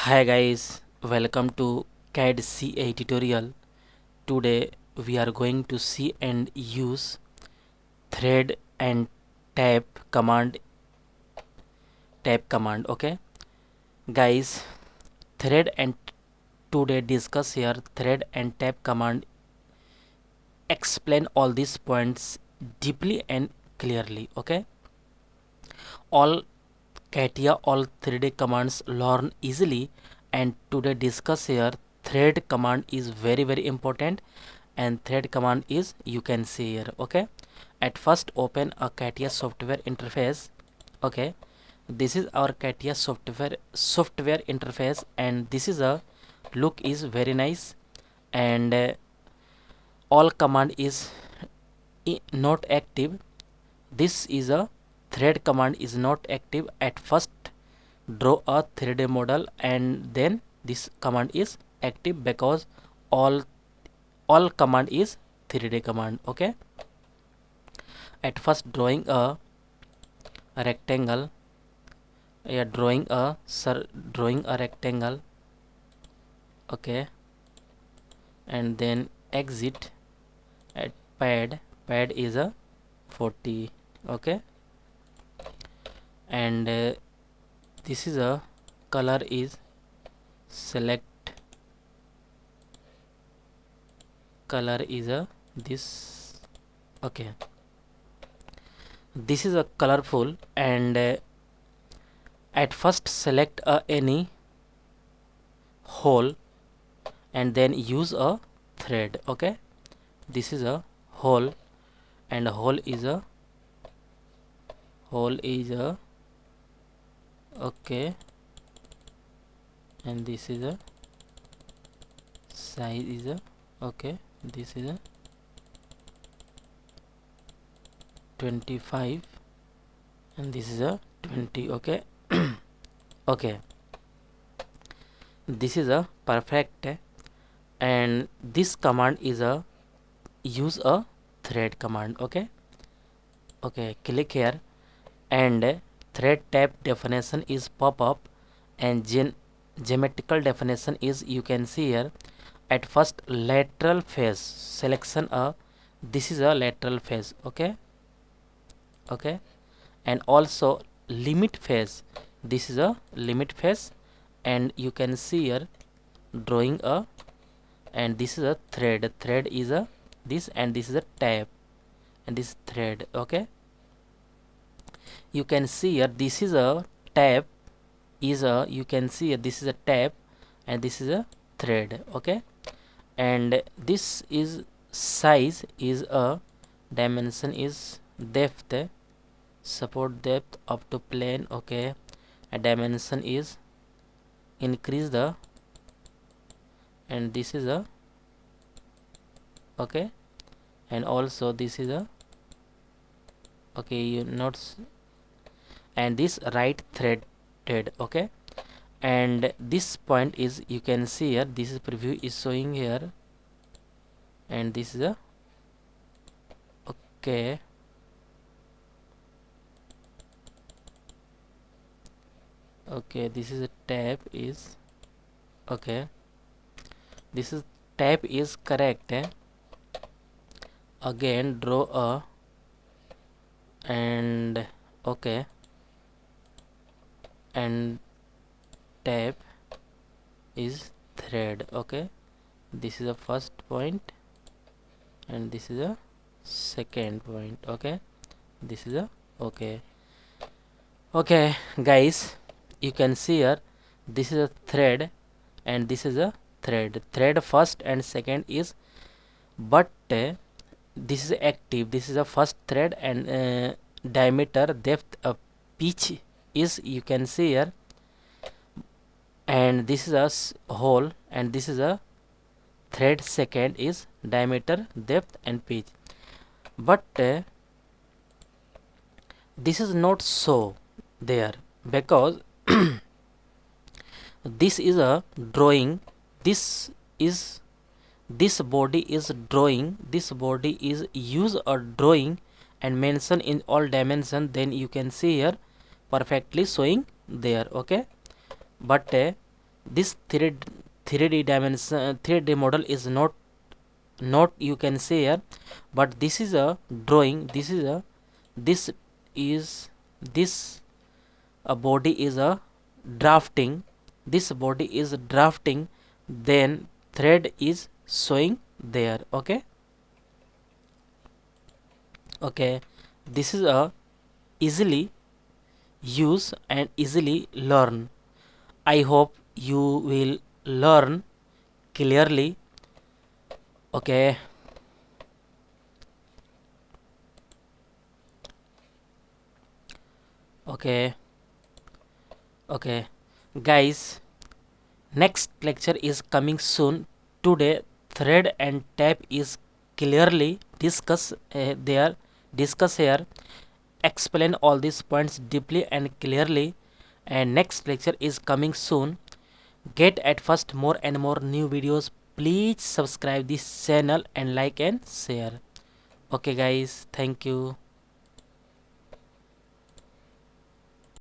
Hi guys, welcome to CAD CA tutorial. Today we are going to see and use thread and tab command. Okay guys, thread and today discuss here thread and tab command. Explain all these points deeply and clearly. Okay, all CATIA all 3D commands learn easily, and today discuss here thread command is very important, and thread command is you can see here. Okay, at first open a CATIA software interface. Okay, this is our CATIA software interface, and this is a look is very nice, and all command is not active. This is a thread command is not active. At first draw a 3D model, and then this command is active because all command is 3D command. Okay, at first drawing a rectangle, drawing a rectangle. Okay, and then exit at pad is a 40. Okay, and this is a color is select color is a this. Okay, this is a colorful, and at first select any hole and then use a thread. Okay, this is a hole, and a hole is a okay, and this is a size is a okay, this is a 25, and this is a 20. Okay okay, this is a perfect, and this command is a use a thread command. Okay, click here, and thread tab definition is pop up, and geometrical definition is you can see here. At first lateral face selection this is a lateral face. Okay, and also limit face, this is a limit face, and you can see here drawing a, and this is a thread is a this, and this is a tab, and this thread. Okay, you can see here this is a tab is a you can see here, this is a tab, and this is a thread. Okay, and this is size is a dimension is depth, support depth up to plane. Okay, a dimension is increase the, and this is a okay, and also this is a okay, you notes, and this right thread. Okay, and this point is you can see here, this is preview is showing here, and this is a okay, this is a tab is okay, this is tab is correct. Again draw a, and okay, and tab is thread. Okay, this is the first point, and this is a second point. Okay, this is a okay guys, you can see here this is a thread, and this is a thread first and second is, but this is active, this is a first thread, and diameter depth pitch is you can see here, and this is a hole, and this is a thread second is diameter depth and pitch, but this is not so there because this is a drawing, this body is drawing, this body is use a drawing and mention in all dimension, then you can see here perfectly showing there. Okay, but this 3D dimension 3D model is not you can say here, but this is a drawing. This is this a body is a drafting. This body is drafting, then thread is showing there. Okay, this is a easily use and easily learn. I hope you will learn clearly. Okay. Okay. Okay, guys, next lecture is coming soon. Today thread and tab is clearly discuss here, explain all these points deeply and clearly, and next lecture is coming soon. Get at first more and more new videos. Please subscribe this channel and like and share. Okay guys, thank you.